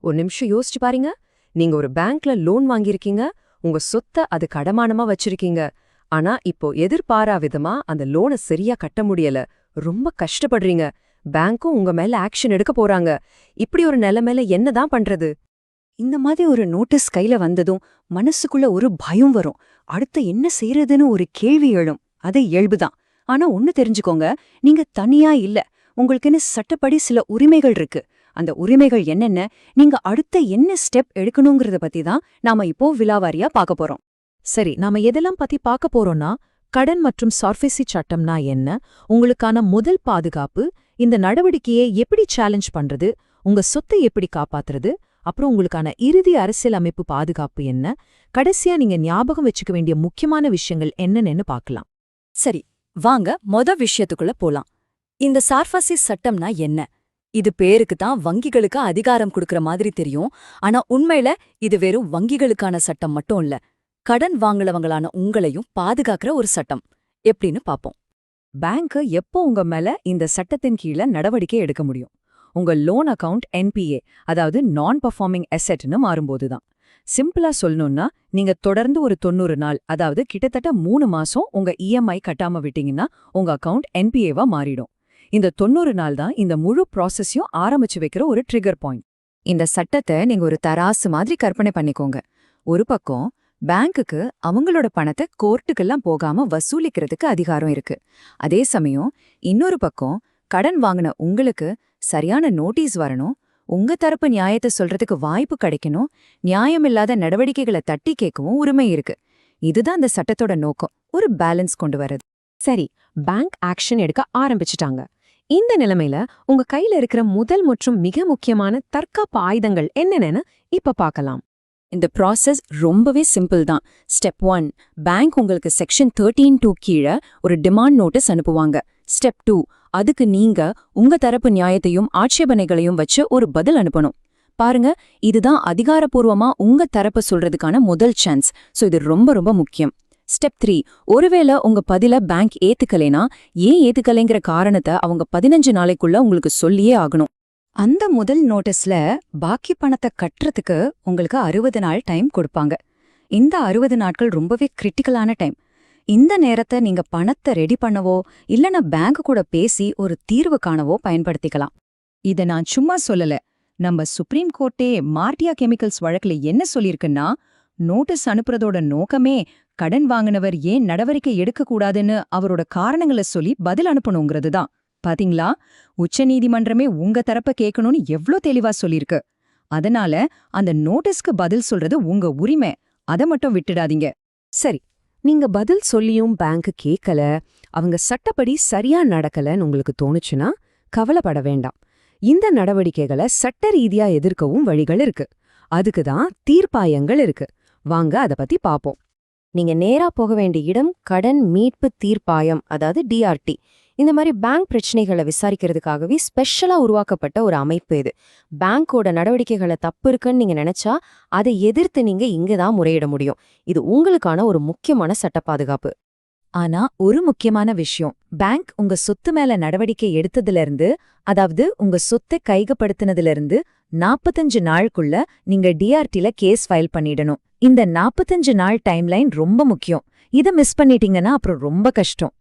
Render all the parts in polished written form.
ஒரு நிமிஷம் யோசிச்சு பாருங்க. நீங்க ஒரு பேங்க்ல லோன் வாங்கியிருக்கீங்க, உங்க சொத்த அது கடமானமா வச்சிருக்கீங்க. ஆனா இப்போ எதிர்பாரா விதமா அந்த லோனை சரியா கட்ட முடியல, ரொம்ப கஷ்டப்படுறீங்க. பேங்க்கும் உங்க மேல ஆக்ஷன் எடுக்க போறாங்க. இப்படி ஒரு நிலைமையில என்னதான் பண்றது? இந்த மாதிரி ஒரு நோட்டீஸ் கையில வந்ததும் மனசுக்குள்ள ஒரு பயம் வரும். அடுத்து என்ன செய்யறதுன்னு ஒரு கேள்வி எழும். அது இயல்புதான். ஆனா ஒண்ணு தெரிஞ்சுக்கோங்க, நீங்க தனியா இல்ல. உங்களுக்குன்னு சட்டப்படி சில உரிமைகள் இருக்கு. அந்த உரிமைகள் என்னென்ன, நீங்க அடுத்த என்ன ஸ்டெப் எடுக்கணுங்கிறத பத்தி தான் நாம இப்போ விலாவாரியா பார்க்க போறோம். சரி, நாம எதெல்லாம் பத்தி பார்க்க போறோம்னா, கடன் மற்றும் சார்ஃபேசி சட்டம்னா என்ன, உங்களுக்கான முதல் பாதுகாப்பு, இந்த நடவடிக்கையை எப்படி சேலஞ்ச் பண்றது, உங்க சொத்தை எப்படி காப்பாத்துறது, அப்புறம் உங்களுக்கான இறுதி அரசியல் அமைப்பு பாதுகாப்பு என்ன, கடைசியா நீங்க ஞாபகம் வச்சுக்க வேண்டிய முக்கியமான விஷயங்கள் என்னென்னு பார்க்கலாம். சரி, வாங்க விஷயத்துக்குள்ள போலாம். இந்த சார்ஃபேசி சட்டம்னா என்ன? இது பேருக்கு தான் வங்கிகளுக்கு அதிகாரம் கொடுக்கற மாதிரி தெரியும். ஆனா உண்மையில இது வெறும் வங்கிகளுக்கான சட்டம் மட்டும் இல்ல. கடன் வாங்குறவங்களான உங்களையும் பாதுகாக்கிற ஒரு சட்டம். எப்படின்னு பாப்போம். பேங்க் எப்போ உங்க மேல இந்த சட்டத்தின் கீழ நடவடிக்கை எடுக்க முடியும்? உங்க லோன் அக்கவுண்ட் என்பிஏ, அதாவது நான் பர்ஃபார்மிங் அசெட்னு மாறும்போதுதான். சிம்பிளா சொல்லணும்னா, நீங்க தொடர்ந்து ஒரு 90 நாள், அதாவது கிட்டத்தட்ட 3 மாசம் உங்க இஎம்ஐ கட்டாம விட்டீங்கன்னா உங்க அக்கவுண்ட் என்பிஏவா மாறிடும். இந்த 90 நாள் தான் இந்த முழு ப்ராசஸையும் ஆரம்பிச்சு வைக்கிற ஒரு ட்ரிகர் பாயிண்ட். இந்த சட்டத்தை நீங்க ஒரு தராசு மாதிரி கற்பனை பண்ணிக்கோங்க. ஒரு பக்கம் பேங்க்குக்கு அவங்களோட பணத்தை கோர்ட்டுக்கெல்லாம் போகாம வசூலிக்கிறதுக்கு அதிகாரம் இருக்கு. அதே சமயம் இன்னொரு பக்கம் கடன் வாங்கின உங்களுக்கு சரியான நோட்டீஸ் வரணும், உங்க தரப்பு நியாயத்தை சொல்றதுக்கு வாய்ப்பு கிடைக்கணும், நியாயமில்லாத நடவடிக்கைகளை தட்டி கேட்கவும் உரிமை இருக்கு. இதுதான் இந்த சட்டத்தோட நோக்கம், ஒரு பேலன்ஸ் கொண்டு வரது. சரி, பேங்க் ஆக்ஷன் எடுக்க ஆரம்பிச்சிட்டாங்க. இந்த நிலைமையில உங்க கையில இருக்கிற முதல் மற்றும் மிக முக்கியமான தற்காப்பு ஆயுதங்கள் என்னென்னு இப்ப பார்க்கலாம். இந்த ப்ராசஸ் ரொம்பவே சிம்பிள் தான். ஸ்டெப் 1, பேங்க் உங்களுக்கு செக்ஷன் 13(2) கீழே ஒரு டிமாண்ட் நோட்டீஸ் அனுப்புவாங்க. ஸ்டெப் 2, அதுக்கு நீங்க உங்க தரப்பு நியாயத்தையும் ஆட்சேபனைகளையும் வச்சு ஒரு பதில் அனுப்பணும். பாருங்க, இதுதான் அதிகாரப்பூர்வமா உங்க தரப்பு சொல்றதுக்கான முதல் சான்ஸ். சோ இது ரொம்ப ரொம்ப முக்கியம். ஸ்டெப் 3, ஒருவேளை உங்க பதில பேங்க் ஏத்துக்கலைனா, ஏன் ஏத்துக்கலைங்கிற காரணத்தை அவங்க 15 நாளைக்குள்ள உங்களுக்கு சொல்லியே ஆகணும். அந்த முதல் நோட்டீஸ்ல பாக்கி பணத்தை கட்டுறதுக்கு உங்களுக்கு 60 நாள் டைம் கொடுப்பாங்க. இந்த 60 நாட்கள் ரொம்பவே கிரிட்டிக்கலான டைம். இந்த நேரத்தை நீங்க பணத்தை ரெடி பண்ணவோ இல்லனா பேங்க் கூட பேசி ஒரு தீர்வு காணவோ பயன்படுத்திக்கலாம். இத நான் சும்மா சொல்லல. நம்ம சுப்ரீம் கோர்ட்டே மார்டியா கெமிக்கல்ஸ் வழக்குல என்ன சொல்லியிருக்குன்னா, நோட்டீஸ் அனுப்புறதோட நோக்கமே கடன் வாங்கினவர் ஏன் நடவடிக்கை எடுக்கக்கூடாதுன்னு அவரோட காரணங்களை சொல்லி பதில் அனுப்பணுங்கிறது தான். பாத்தீங்களா, உச்சநீதிமன்றமே உங்க தரப்ப கேட்கணும்னு எவ்ளோ தெளிவா சொல்லிருக்கு. அதனால அந்த நோட்டீஸ்க்கு பதில் சொல்றது உங்க உரிமை, அதை மட்டும் விட்டுடாதீங்க. சரி, நீங்க பதில் சொல்லியும் பேங்க் கேட்கல, அவங்க சட்டப்படி சரியா நடக்கலன்னு உங்களுக்கு தோணுச்சுன்னா கவலைப்பட வேண்டாம். இந்த நடவடிக்கைகளை சட்ட ரீதியா எதிர்க்கவும் வழிகள் இருக்கு. அதுக்குதான் தீர்ப்பாயங்கள் இருக்கு. வாங்க அத பத்தி பாப்போம். நீங்க நேரா போக வேண்டிய இடம் கடன் மீட்பு தீர்ப்பாயம், அதாவது டிஆர்டி. இந்த மாதிரி பேங்க் பிரச்சனைகளை விசாரிக்கிறதுக்காகவே ஸ்பெஷலா உருவாக்கப்பட்ட ஒரு அமைப்பு இது. பேங்கோட நடவடிக்கைகளை தப்பு இருக்குன்னு நீங்க நினைச்சா அதை எதிர்த்து நீங்க இங்கதான் முறையிட முடியும். இது உங்களுக்கான ஒரு முக்கியமான சட்ட பாதுகாப்பு. ஆனா ஒரு முக்கியமான விஷயம், பேங்க் உங்க சொத்து மேல நடவடிக்கை எடுத்ததுல இருந்து, அதாவது உங்க சொத்தை கையகப்படுத்தினதுல இருந்து 45 நாளுக்குள்ள நீங்க டிஆர்டில கேஸ் ஃபைல் பண்ணிடணும். இந்த 45 நாள் டைம்லைன் ரொம்ப முக்கியம். இத மிஸ் பண்ணிட்டீங்கன்னா அப்புறம் ரொம்ப கஷ்டம்.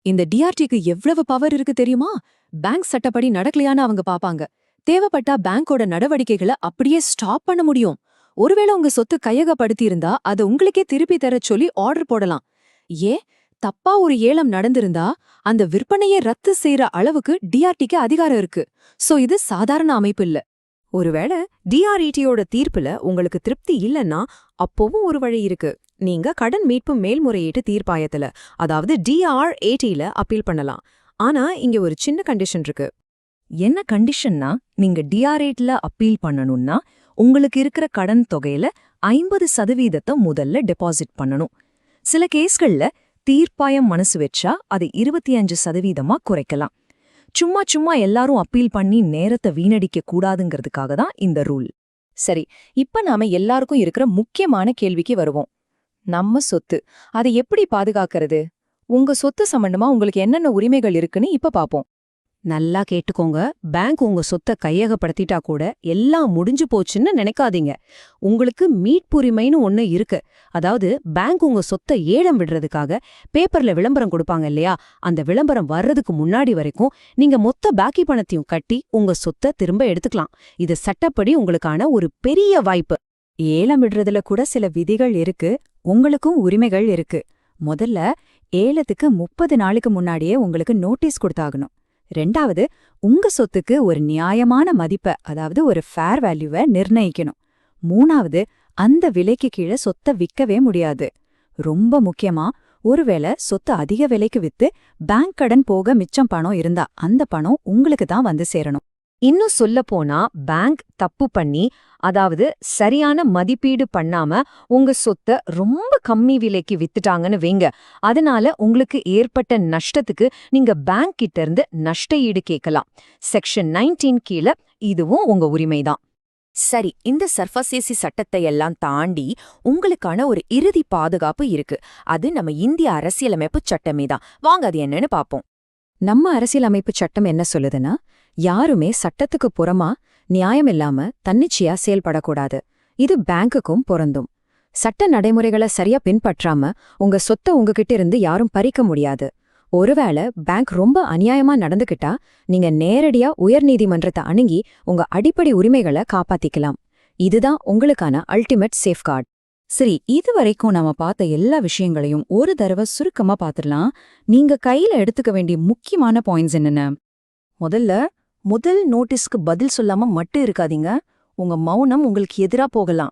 இந்த டிஆர்டிக்கு எவ்வளவு பவர் இருக்கு தெரியுமா? பேங்க் சட்டப்படி நடக்கலையான்னு அவங்க பாப்பாங்க. தேவைப்பட்டா பேங்கோட நடவடிக்கைகளை அப்படியே ஸ்டாப் பண்ண முடியும். ஒருவேளை உங்க சொத்து கையகப்படுத்தியிருந்தா அதை உங்களுக்கே திருப்பி தர சொல்லி ஆர்டர் போடலாம். தப்பா ஒரு ஏலம் நடந்திருந்தா அந்த விற்பனையை ரத்து செய்யற அளவுக்கு டிஆர்டிக்கு அதிகாரம் இருக்கு. சோ இது சாதாரண அமைப்பு இல்ல. ஒருவேளை டிஆர்இடியோட தீர்ப்புல உங்களுக்கு திருப்தி இல்லைன்னா அப்பவும் ஒரு வழி இருக்கு. நீங்க கடன் மீட்பு மேல்முறையீட்டு தீர்ப்பாயத்துல, அதாவது டிஆர்ஏடில அப்பீல் பண்ணலாம். ஆனா இங்க ஒரு சின்ன கண்டிஷன் இருக்கு. என்ன கண்டிஷன்னா, நீங்க டிஆர்ஏட்ல அப்பீல் பண்ணணும்னா உங்களுக்கு இருக்கிற கடன் தொகையில 50% முதல்ல டெபாசிட் பண்ணணும். சில கேஸ்கள்ல தீர்ப்பாயம் மனசு வச்சா அதை 25% குறைக்கலாம். சும்மா எல்லாரும் அப்பீல் பண்ணி நேரத்தை வீணடிக்க கூடாதுங்கிறதுக்காக தான் இந்த ரூல். சரி, இப்ப நாம எல்லாருக்கும் இருக்கிற முக்கியமான கேள்விக்கு வருவோம். நம்ம சொத்து, அதை எப்படி பாதுகாக்கிறது? உங்க சொத்து சம்பந்தமா உங்களுக்கு என்னென்ன உரிமைகள் இருக்குன்னு இப்ப பாப்போம். நல்லா கேட்டுக்கோங்க. பேங்க் உங்க சொத்தை கையகப்படுத்திட்டா கூட எல்லாம் முடிஞ்சு போச்சுன்னு நினைக்காதீங்க. உங்களுக்கு மீட்புரிமைன்னு ஒண்ணு இருக்கு. அதாவது பேங்க் உங்க சொத்தை ஏலம் விடுறதுக்காக பேப்பர்ல விளம்பரம் கொடுப்பாங்க இல்லையா, அந்த விளம்பரம் வர்றதுக்கு முன்னாடி வரைக்கும் நீங்க மொத்த பாக்கி பணத்தையும் கட்டி உங்க சொத்தை திரும்ப எடுத்துக்கலாம். இது சட்டப்படி உங்களுக்கான ஒரு பெரிய வாய்ப்பு. ஏலம் விடுறதுல கூட சில விதிகள் இருக்கு, உங்களுக்கும் உரிமைகள் இருக்கு. முதல்ல ஏலத்துக்கு 30 நாளுக்கு முன்னாடியே உங்களுக்கு நோட்டீஸ் கொடுத்தாகணும். ரெண்டாவது, உங்க சொத்துக்கு ஒரு நியாயமான மதிப்பை, அதாவது ஒரு ஃபேர் வேல்யூவை நிர்ணயிக்கணும். மூணாவது, அந்த விலைக்கு கீழே சொத்தை விற்கவே முடியாது. ரொம்ப முக்கியமா, ஒருவேளை சொத்து அதிக விலைக்கு வித்து பேங்க் கடன் போக மிச்சம் பணம் இருந்தா அந்த பணம் உங்களுக்கு தான் வந்து சேரணும். இன்னும் சொல்லப்போனா பேங்க் தப்பு பண்ணி, அதாவது சரியான மதிப்பீடு பண்ணாம உங்க சொத்தை ரொம்ப கம்மி விலைக்கு வித்துட்டாங்கன்னு வைங்க. அதனால உங்களுக்கு ஏற்பட்ட நஷ்டத்துக்கு நீங்க பேங்க் கிட்ட இருந்து நஷ்ட ஈடு கேட்கலாம். செக்ஷன் 19 கீழே இதுவும் உங்க உரிமைதான். சரி, இந்த சர்ஃபசேசி சட்டத்தை எல்லாம் தாண்டி உங்களுக்கான ஒரு இறுதி பாதுகாப்பு இருக்கு. அது நம்ம இந்திய அரசியலமைப்பு சட்டமே தான். வாங்க அது என்னன்னு பாப்போம். நம்ம அரசியலமைப்பு சட்டம் என்ன சொல்லுதுன்னா, யாருமே சட்டத்துக்கு புறமா நியாயமில்லாம தன்னிச்சையா செயல்படக்கூடாது. இது பேங்குக்கும் பொருந்தும். சட்ட நடைமுறைகளை சரியா பின்பற்றாம உங்க சொத்தை உங்ககிட்ட இருந்து யாரும் பறிக்க முடியாது. ஒருவேளை பேங்க் ரொம்ப அநியாயமா நடந்துக்கிட்டா நீங்க நேரடியா உயர்நீதிமன்றத்தை அணுகி உங்க அடிப்படை உரிமைகளை காப்பாத்திக்கலாம். இதுதான் உங்களுக்கான அல்டிமேட் சேஃப்கார்ட். சரி, இதுவரைக்கும் நாம பார்த்த எல்லா விஷயங்களையும் ஒரு தடவை சுருக்கமா பார்த்துடலாம். நீங்க கையில எடுத்துக்க வேண்டிய முக்கியமான பாயிண்ட்ஸ் என்னென்ன? முதல் நோட்டீஸ்க்கு பதில் சொல்லாம மட்டும் இருக்காதீங்க. உங்க மௌனம் உங்களுக்கு எதிரா போகலாம்.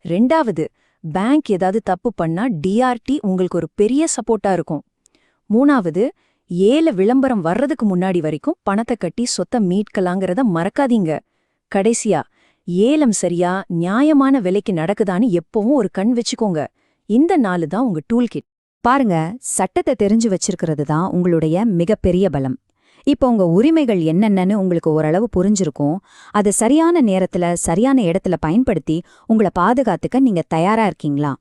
ரெண்டாவது, பேங்க் ஏதாவது தப்பு பண்ணா டிஆர்டி உங்களுக்கு ஒரு பெரிய சப்போர்ட்டா இருக்கும். மூணாவது, ஏல விளம்பரம் வர்றதுக்கு முன்னாடி வரைக்கும் பணத்தை கட்டி சொத்தை மீட்கலாங்கிறத மறக்காதீங்க. கடைசியா, ஏலம் சரியா நியாயமான விலைக்கு நடக்குதான்னு எப்பவும் ஒரு கண் வச்சுக்கோங்க. இந்த 4 தான் உங்க டூல்கிட். பாருங்க, சட்டத்தை தெரிஞ்சு வச்சிருக்கிறது தான் உங்களுடைய மிகப்பெரிய பலம். இப்போ உங்க உரிமைகள் என்னென்னு உங்களுக்கு ஓரளவு புரிஞ்சிருக்கும். அதை சரியான நேரத்துல சரியான இடத்துல பயன்படுத்தி உங்களை பாதுகாத்துக்க நீங்க தயாரா இருக்கீங்களா?